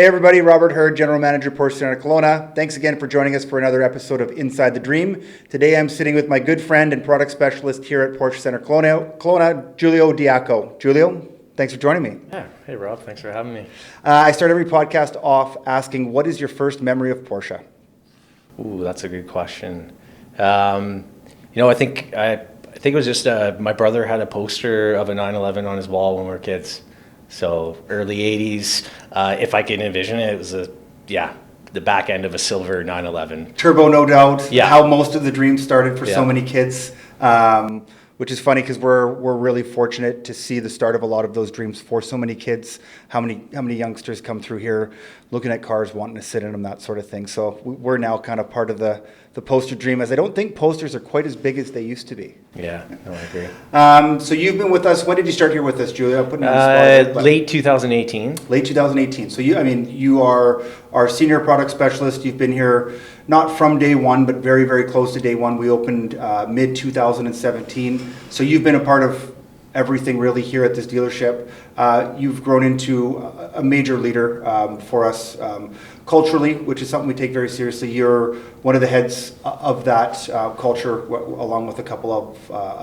Hey everybody, Robert Hurd, General Manager, Porsche Center Kelowna. Thanks again for joining us for another episode of Inside the Dream. Today I'm sitting with my good friend and product specialist here at Porsche Center Kelowna, Giulio De Laco. Giulio, thanks for joining me. Yeah, hey Rob, thanks for having me. I start every podcast off asking, what is your first memory of Porsche? Ooh, that's a good question. I think it was just my brother had a poster of a 911 on his wall when we were kids. So early 80s, if I can envision it, it was the back end of a silver 911. Turbo, no doubt. Yeah. How most of the dreams started for so Yeah. many kids, which is funny because we're really fortunate to see the start of a lot of those dreams for so many kids. How many youngsters come through here looking at cars, wanting to sit in them, that sort of thing. So we're now kind of part of the poster dream, as I don't think posters are quite as big as they used to be. Yeah, no, I agree. So you've been with us. When did you start here with us, Julia? Putting on the spot, Late 2018. Late 2018. So you are our senior product specialist. You've been here not from day one, but very, very close to day one. We opened mid 2017. So you've been a part of everything really here at this dealership. You've grown into a major leader for us culturally, which is something we take very seriously. You're one of the heads of that culture, along with a couple of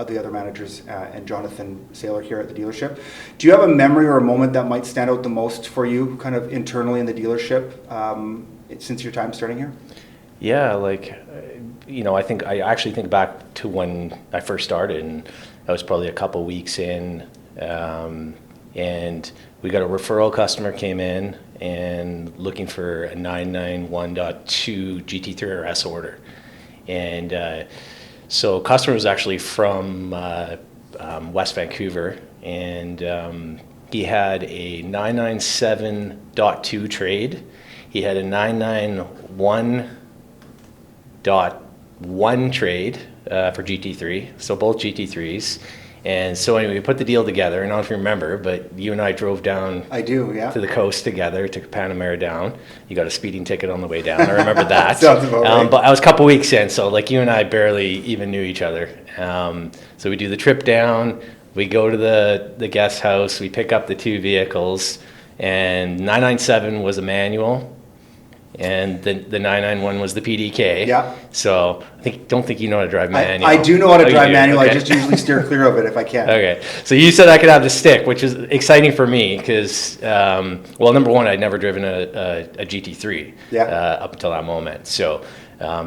the other managers and Jonathan Saylor here at the dealership. Do you have a memory or a moment that might stand out the most for you, kind of internally in the dealership, since your time starting here? Yeah, I actually think back to when I first started, and I was probably a couple weeks in, and we got a referral customer came in and looking for a 991.2 GT3 RS order. And so customer was actually from West Vancouver, and he had a 997.2 trade. He had a 991.1 trade for GT3, so both GT3s. And so anyway, we put the deal together, and I don't know if you remember, but you and I drove down I do, yeah. to the coast together, took Panamera down. You got a speeding ticket on the way down. I remember that. Sounds about right. But I was a couple weeks in, so you and I barely even knew each other. So we do the trip down, we go to the guest house, we pick up the two vehicles, and 997 was a manual, and the 991 was the PDK. Yeah. So don't think you know how to drive manual. I do know how to Oh, you drive do? manual. Okay. I just usually steer clear of it if I can. Okay, so you said I could have the stick, which is exciting for me because, number one, I'd never driven a GT3 up until that moment. So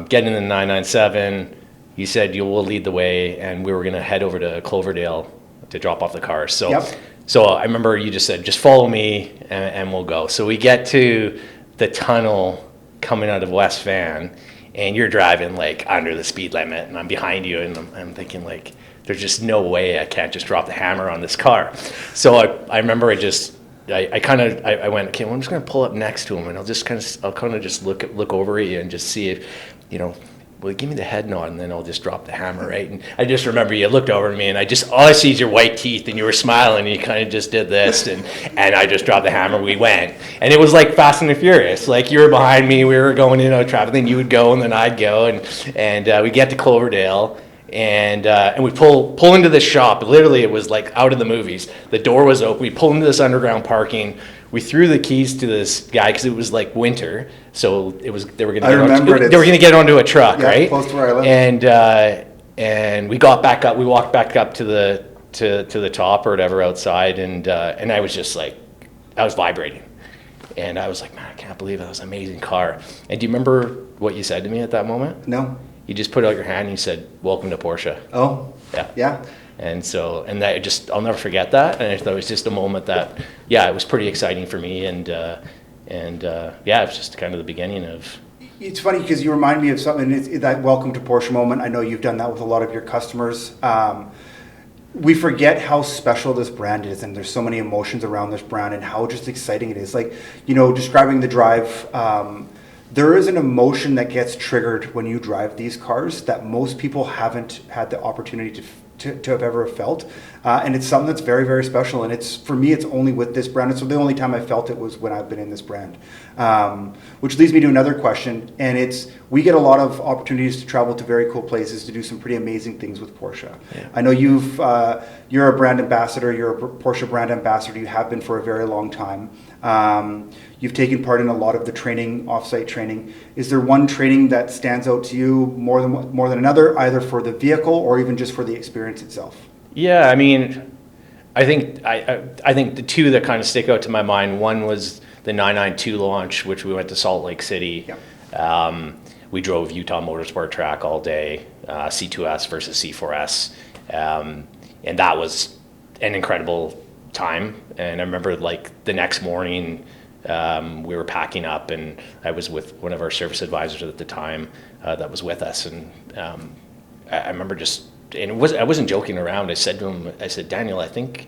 getting in the 997, you said you will lead the way, and we were going to head over to Cloverdale to drop off the car. So, So I remember you just said, just follow me and we'll go. So we get to the tunnel coming out of West Van, and you're driving under the speed limit, and I'm behind you, and I'm thinking there's just no way I can't just drop the hammer on this car. So I remember I went, okay, well, I'm just going to pull up next to him, and I'll kind of just look over at you and just see if, well, give me the head nod, and then I'll just drop the hammer, right? And I just remember you looked over at me, and all I see is your white teeth, and you were smiling, and you kind of just did this, and I just dropped the hammer. We went, and it was like Fast and the Furious. You were behind me, we were going in on traffic, then you would go, and then I'd go, and we get to Cloverdale, and we pull into this shop. Literally, it was out of the movies. The door was open. We pull into this underground parking. We threw the keys to this guy because it was winter, so they were going to get onto a truck, right? Close to where I live. And we got back up. We walked back up to the top or whatever outside, and I was just I was vibrating, and I was like, man, I can't believe it. That was an amazing car. And do you remember what you said to me at that moment? No. You just put out your hand and you said, "Welcome to Porsche." Oh. Yeah. And so, I'll never forget that. And I thought it was just a moment that, it was pretty exciting for me. And it was just kind of the beginning of. It's funny because you remind me of something. It's that welcome to Porsche moment. I know you've done that with a lot of your customers. We forget how special this brand is, and there's so many emotions around this brand, and how just exciting it is. Describing the drive. There is an emotion that gets triggered when you drive these cars that most people haven't had the opportunity to have ever felt, and it's something that's very, very special. And for me, it's only with this brand. And so the only time I felt it was when I've been in this brand, which leads me to another question. And we get a lot of opportunities to travel to very cool places to do some pretty amazing things with Porsche. Yeah. I know you're a brand ambassador. You're a Porsche brand ambassador. You have been for a very long time. You've taken part in a lot of the training, offsite training. Is there one training that stands out to you more than another, either for the vehicle or even just for the experience itself? Yeah, I mean, I think the two that kind of stick out to my mind, one was the 992 launch, which we went to Salt Lake City. Yeah. We drove Utah Motorsport Track all day, C2S versus C4S. And that was an incredible time. And I remember like the next morning, we were packing up, and I was with one of our service advisors at the time that was with us. And I remember and I wasn't joking around. I said to him, Daniel, I think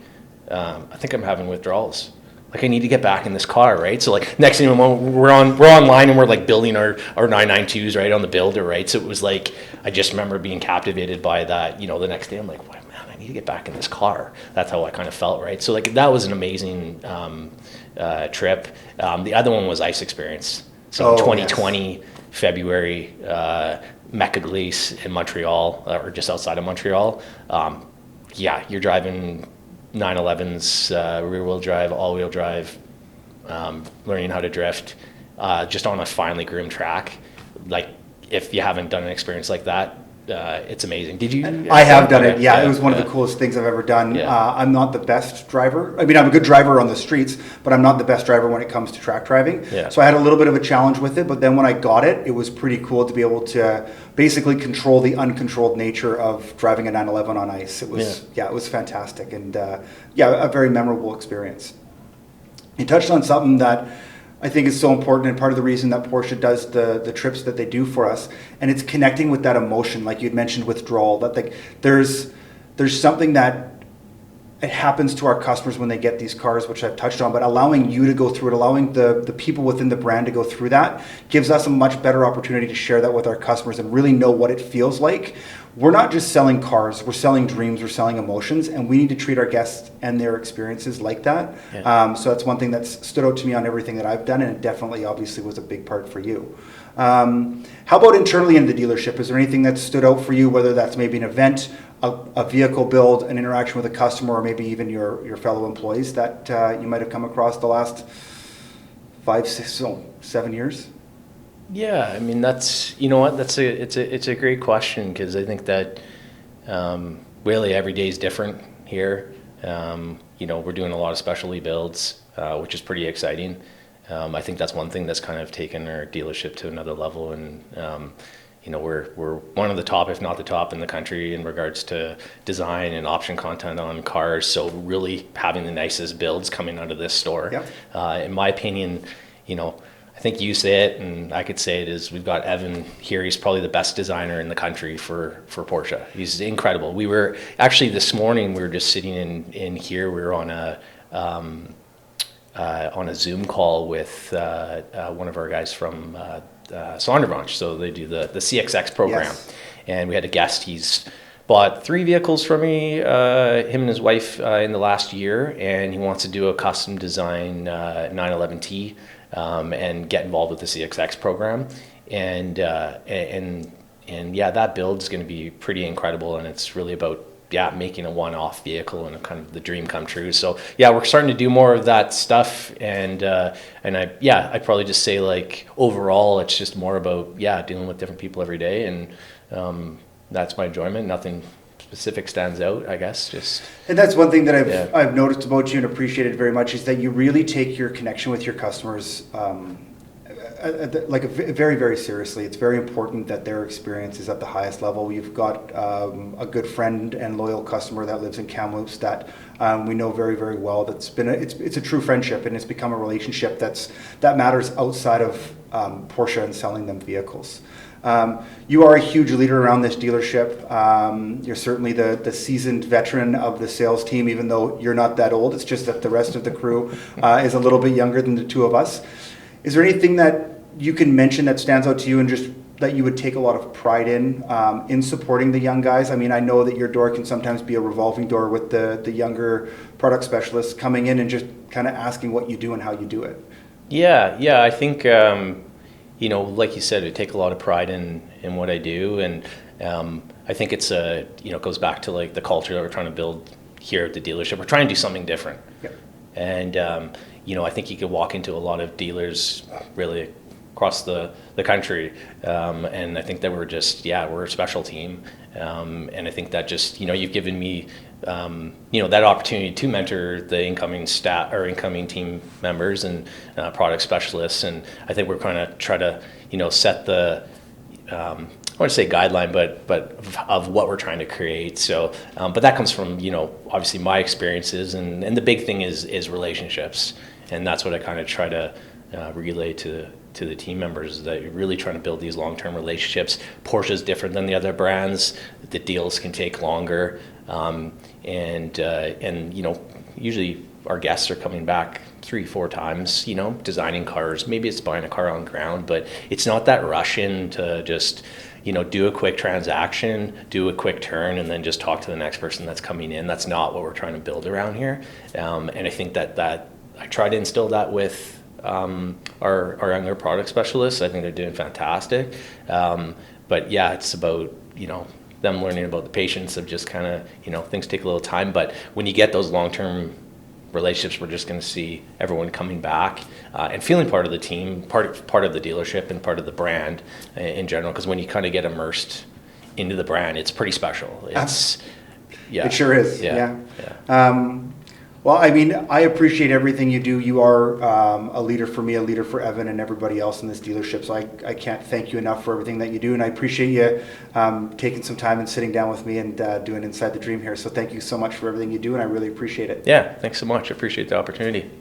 I'm having withdrawals. Like, I need to get back in this car, right? So like next thing we're online, and we're like building our 992s, right, on the builder, right? So it was like, I just remember being captivated by that. The next day I'm like, wow, man, I need to get back in this car. That's how I kind of felt, right? So like that was an amazing trip. The other one was Ice Experience. So in 2020, yes. February, Mecca Glace in Montreal, or just outside of Montreal. You're driving 911s, rear-wheel drive, all-wheel drive, learning how to drift, just on a finely groomed track. Like, if you haven't done an experience like that, it's amazing. Did you? I have done it. Yeah, it was one of the coolest things I've ever done. Yeah. I'm not the best driver. I mean, I'm a good driver on the streets, but I'm not the best driver when it comes to track driving. Yeah. So I had a little bit of a challenge with it, but then when I got it, it was pretty cool to be able to basically control the uncontrolled nature of driving a 911 on ice. It was, it was fantastic, and a very memorable experience. You touched on something that I think is so important, and part of the reason that Porsche does the trips that they do for us, and it's connecting with that emotion, like you'd mentioned, withdrawal. That like there's something that it happens to our customers when they get these cars, which I've touched on, but allowing you to go through it, allowing the people within the brand to go through that, gives us a much better opportunity to share that with our customers and really know what it feels like. We're not just selling cars, we're selling dreams, we're selling emotions, and we need to treat our guests and their experiences like that. Yeah. So that's one thing that's stood out to me on everything that I've done, and it definitely obviously was a big part for you. How about internally in the dealership? Is there anything that stood out for you, whether that's maybe an event, a vehicle build, an interaction with a customer, or maybe even your fellow employees that you might have come across the last 5, 6, 7 years? Yeah, I mean, it's a great question, because I think that really every day is different here. We're doing a lot of specialty builds, which is pretty exciting. I think that's one thing that's kind of taken our dealership to another level, and we're one of the top, if not the top, in the country in regards to design and option content on cars. So really having the nicest builds coming out of this store. Yep. In my opinion, I think you say it, and I could say it, is we've got Evan here. He's probably the best designer in the country for Porsche. He's incredible. We were actually this morning, we were just sitting in here. We were on a Zoom call with one of our guys from Sonderbranch. So they do the CXX program. Yes. And we had a guest. He's bought 3 vehicles from me, him and his wife, in the last year, and he wants to do a custom design 911T. And get involved with the CXX program, and that build is going to be pretty incredible, and it's really about making a one-off vehicle and a kind of the dream come true. So we're starting to do more of that stuff, and I'd probably just say, like, overall it's just more about dealing with different people every day, and that's my enjoyment. Nothing specific stands out, I guess. And that's one thing that I've noticed about you and appreciated very much, is that you really take your connection with your customers very, very seriously. It's very important that their experience is at the highest level. You've got a good friend and loyal customer that lives in Kamloops that we know very, very well. That's been it's a true friendship, and it's become a relationship that matters outside of Porsche and selling them vehicles. You are a huge leader around this dealership. You're certainly the seasoned veteran of the sales team, even though you're not that old. It's just that the rest of the crew is a little bit younger than the two of us. Is there anything that you can mention that stands out to you, and just that you would take a lot of pride in supporting the young guys? I mean, I know that your door can sometimes be a revolving door with the younger product specialists coming in and just kind of asking what you do and how you do it. Yeah, I think like you said, I take a lot of pride in what I do, and I think it's it goes back to like the culture that we're trying to build here at the dealership. We're trying to do something different. Yep. And I think you could walk into a lot of dealers really across the country, and I think that we're a special team, and I think that just you've given me that opportunity to mentor the incoming staff or incoming team members and product specialists, and I think we're going to try to set the I want to say guideline, but of what we're trying to create. So, but that comes from obviously my experiences, and the big thing is relationships, and that's what I kind of try to relay to the team members, that you're really trying to build these long-term relationships. Porsche is different than the other brands. The deals can take longer, and usually our guests are coming back 3-4 times, designing cars. Maybe it's buying a car on ground, but it's not that rush in to just do a quick transaction, do a quick turn, and then just talk to the next person that's coming in. That's not what we're trying to build around here, and I think that I try to instill that with our younger product specialists. I think they're doing fantastic, but yeah, it's about them learning about the patience of just kind of things take a little time, but when you get those long-term relationships, we're just going to see everyone coming back and feeling part of the team, part of the dealership, and part of the brand in general. Because when you kind of get immersed into the brand, it's pretty special. It sure is. Yeah. Well, I mean, I appreciate everything you do. You are a leader for me, a leader for Evan and everybody else in this dealership. So I can't thank you enough for everything that you do. And I appreciate you taking some time and sitting down with me and doing Inside the Dream here. So thank you so much for everything you do, and I really appreciate it. Yeah, thanks so much. I appreciate the opportunity.